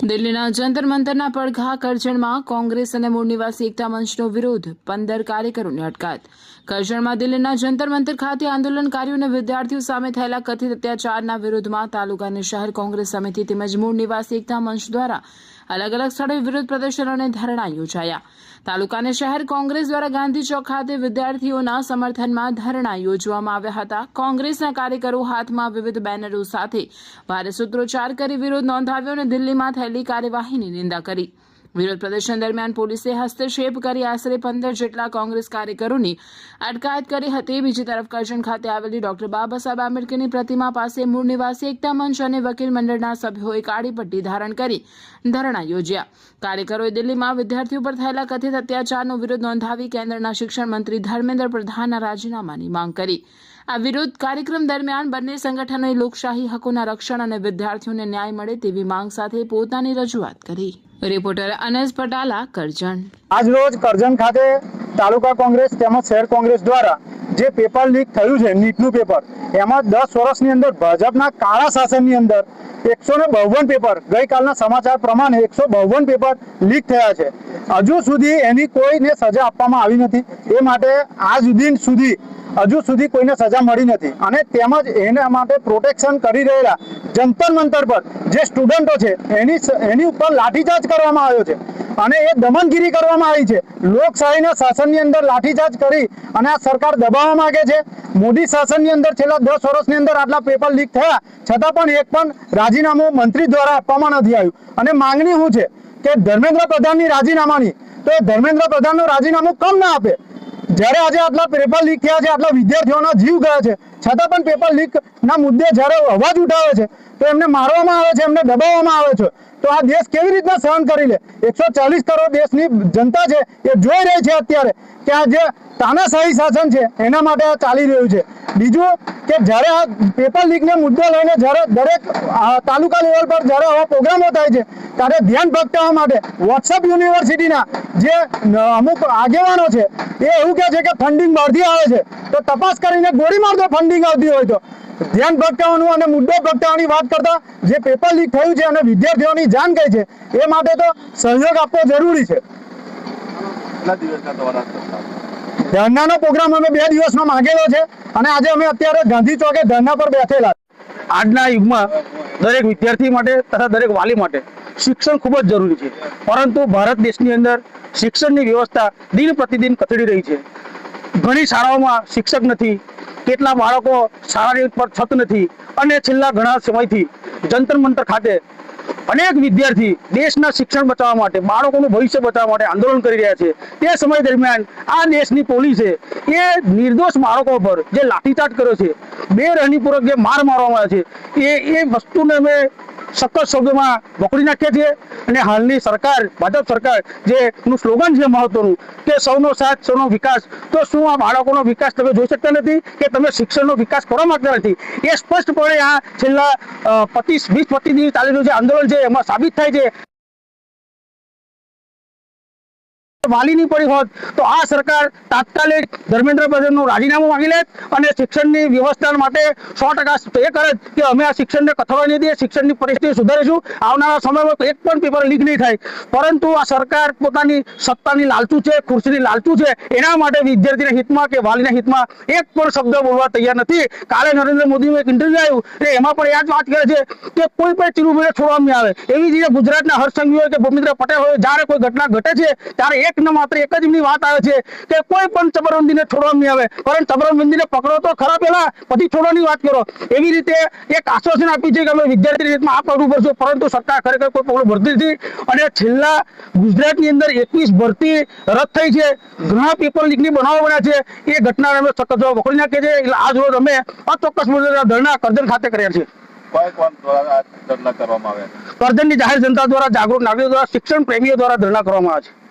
દિલ્હીના જંતર મંતરના પડઘા કરજણમાં કોંગ્રેસ અને મૂળ નિવાસી એકતા મંચનો વિરોધ, 15 કાર્યકરોની અટકાયત। કરજણમાં દિલ્હીના જંતર મંતર ખાતે આંદોલનકારીઓ અને વિદ્યાર્થીઓ સામે થયેલા કથિત અત્યાચારના વિરોધમાં તાલુકા અને શહેર કોંગ્રેસ સમિતિ તેમજ મૂળ નિવાસી એકતા મંચ દ્વારા અલગ અલગ સ્થળોએ વિરોધ પ્રદર્શન અને ધરણા યોજાયા। તાલુકા અને શહેર કોંગ્રેસ દ્વારા ગાંધી ચોક ખાતે વિદ્યાર્થીઓના સમર્થનમાં ધરણા યોજવામાં આવ્યા હતા। કોંગ્રેસના કાર્યકરો હાથમાં વિવિધ બેનરો સાથે ભારે સૂત્રોચ્ચાર કરી વિરોધ નોંધાવ્યો અને દિલ્હીમાં થયેલી કાર્યવાહીની નિંદા કરી। વિરોધ પ્રદર્શન દરમિયાન પોલીસે હસ્તક્ષેપ કરી આશરે 15 જેટલા કોંગ્રેસ કાર્યકરોની અટકાયત કરી હતી। બીજી તરફ કરજણ ખાતે આવેલી ડોક્ટર બાબા સાહેબ આંબેડકરની પ્રતિમા પાસે મૂળ નિવાસી એકતા મંચ અને વકીલ મંડળના સભ્યોએ કાળી પટ્ટી ધારણ કરી ધરણા યોજ્યા। કાર્યકરોએ દિલ્હીમાં વિદ્યાર્થીઓ પર થયેલા કથિત અત્યાચારનો વિરોધ નોંધાવી કેન્દ્રના શિક્ષણ મંત્રી ધર્મેન્દ્ર પ્રધાનના રાજીનામાની માંગ કરી। આ વિરોધ કાર્યક્રમ દરમિયાન બંને સંગઠનોએ લોકશાહી હકોના રક્ષણ અને વિદ્યાર્થીઓને ન્યાય મળે તેવી માંગ સાથે પોતાની રજૂઆત કરી। રિપોર્ટર અનસ પટાલા, કરજણ। આજ રોજ કરજણ ખાતે તાલુકા કોંગ્રેસ તેમજ શહેર કોંગ્રેસ દ્વારા જે પેપર લીક થયું છે, નીટનું પેપર, એમાં 10 વર્ષની અંદર ભાજપના કાળા શાસનની અંદર 152 પેપર, ગઈકાલના સમાચાર પ્રમાણે 152 પેપર લીક થયા છે। હજુ સુધી એની કોઈને સજા આપવામાં આવી નથી। એ માટે આજ દિન સુધી હજુ સુધી કોઈને સજા મળી નથી અને તેમજ એના માટે પ્રોટેક્શન કરી રહેલા જંતર મંતર પર જે સ્ટુડન્ટો છે એની ઉપર લાઠીચાર્જ કરવામાં આવ્યો છે અને એ દમનગીરી કરવામાં આવી છે। લોકશાહીના શાસનની અંદર લાઠીચાર્જ કરી અને આ સરકાર દબાવવા માંગે છે। મોદી શાસનની અંદર છેલ્લા 10 વર્ષની અંદર આટલા પેપર લીક થયા છતાં પણ એક પણ રાજીનામું મંત્રી દ્વારા આપવામાં નથી આવ્યું અને માંગણી શું છે કે ધર્મેન્દ્ર પ્રધાનની રાજીનામાની, તો એ ધર્મેન્દ્ર પ્રધાનનું રાજીનામું કેમ ના આપે? જ્યારે આજે આટલા પેપર લીક થયા છે, આટલા વિદ્યાર્થીઓના જીવ ગયા છે, છતાં પણ પેપર લીક ના મુદ્દે જ્યારે અવાજ ઉઠાવે છે તો એમને મારવામાં આવે છે, એમને દબાવવામાં આવે છે। તો આ દેશ કેવી રીતના સહન કરી લે? 140 કરોડ દેશની જનતા છે એ જોઈ રહી છે અત્યારે કે આ જે તાનાશાહી શાસન છે એના માટે આ ચાલી રહ્યું છે। બીજું કે જ્યારે આ પેપર લીકને મુદ્દો લઈને જ્યારે દરેક તાલુકા લેવલ પર જ્યારે આવા પ્રોગ્રામો થાય છે ત્યારે ધ્યાન ભટકાવવા માટે વોટ્સઅપ યુનિવર્સિટીના જે અમુક આગેવાનો છે એ એવું કહે છે કે ફંડિંગ બહારથી આવે છે, તો તપાસ કરીને ગોળી માર દો ફંડિંગ આવતી હોય તો। ધ્યાન ભટકાવવાનું અને મુદ્દો ભટકાવવાની વાત કરતા જે પેપર લીક થયું છે અને વિદ્યાર્થીઓની જાન ગઈ છે એ માટે તો સહયોગ આપવો જરૂરી છે। ધરનાનો પ્રોગ્રામ અમે 2 દિવસનો માંગેલો છે અને આજે અમે અત્યારે ગાંધી ચોકે ધરના પર બેઠેલા। આજના યુગમાં દરેક વિદ્યાર્થી માટે તથા દરેક વાલી માટે શિક્ષણ ખૂબ જ જરૂરી છે, પરંતુ ભારત દેશની અંદર શિક્ષણની વ્યવસ્થા દિન પ્રતિદિન કથળી રહી છે। ઘણી શાળાઓમાં શિક્ષક નથી, કેટલા બાળકો શાળાની પર છત નથી અને છેલ્લા ઘણા સમયથી જંતર મંતર ખાતે અનેક વિદ્યાર્થી દેશના શિક્ષણ બચાવવા માટે, બાળકોનું ભવિષ્ય બચાવવા માટે આંદોલન કરી રહ્યા છે। તે સમય દરમિયાન આ દેશની પોલીસે એ નિર્દોષ બાળકો પર જે લાઠીચાર્જ કર્યો છે, બેરહમીપૂર્વક જે માર મારવામાં આવે છે, એ વસ્તુને અમે સખત શબ્દોમાં વખોડી નાખીએ છીએ અને હાલની સરકાર, ભાજપ સરકાર જેનું સ્લોગન છે મહત્વનું કે સૌનો સાથ સૌનો વિકાસ, તો શું આ બાળકોનો વિકાસ તમે જોઈ શકતા નથી કે તમે શિક્ષણનો વિકાસ કરવા માંગતા નથી? એ સ્પષ્ટપણે આ છેલ્લા 20-25 દિવસ ચાલી રહ્યું છે આંદોલન છે એમાં સાબિત થાય છે। વાલીની પડી હોત તો આ સરકાર તાત્કાલિક ધર્મેન્દ્ર પ્રધાનનું રાજીનામું માંગી લે અને શિક્ષણની વ્યવસ્થા માટે 100% એ કરે કે અમે આ શિક્ષણને કથળવા નહીં દઈએ, શિક્ષણની પરિસ્થિતિ સુધારીશું, આવનારા સમયમાં એક પણ પેપર લીક નહીં થાય। પરંતુ આ સરકાર પોતાની સત્તાની લાલચુ છે, ખુરશીની લાલચુ છે, એના માટે વિદ્યાર્થીના હિતમાં કે વાલીના હિતમાં એક પણ શબ્દ બોલવા તૈયાર નથી। કાલે નરેન્દ્ર મોદીનું એક ઇન્ટરવ્યુ આવ્યું એમાં પણ એ જ વાત કરે છે કે કોઈ પણ ચિરુભાઈને છોડવામાં નહીં આવે। એવી જ રીતે ગુજરાતના હર્ષ સંઘવી હોય કે ભૂપેન્દ્ર પટેલ હોય, જ્યારે કોઈ ઘટના ઘટે છે ત્યારે માત્ર એક જ એમની વાત આવે છે કે કોઈ પણ ચબરબંધીને છોડવામાં નહીં આવે, પરંતુ ચબરબંધીને પકડો તો ખરા પહેલા, પછી છોડવાની વાત કરો। એવી રીતે એક આશ્વાસન આપ્યું છે કે અમે વિદ્યાર્થીની હિતમાં આ પગલું ભરશું, પરંતુ સરકાર ખરેખર કોઈ પગલું ભરતી નથી। અને છેલ્લા ગુજરાતની અંદર 21 ભરતી રદ થઈ છે, ઘણા પેપર લીકની બનાવો બન્યા છે, એ ઘટનાને અમે સખત વખોડી નાખીએ છીએ। એટલે આજ રોજ અમે અચોક્કસ મુદ્દે ધરણા કરજણ ખાતે કર્યા છે। કરજણની જાહેર જનતા દ્વારા, જાગૃત નાગરિકો દ્વારા, શિક્ષણ પ્રેમીઓ દ્વારા ધરણા કરવામાં આવે છે।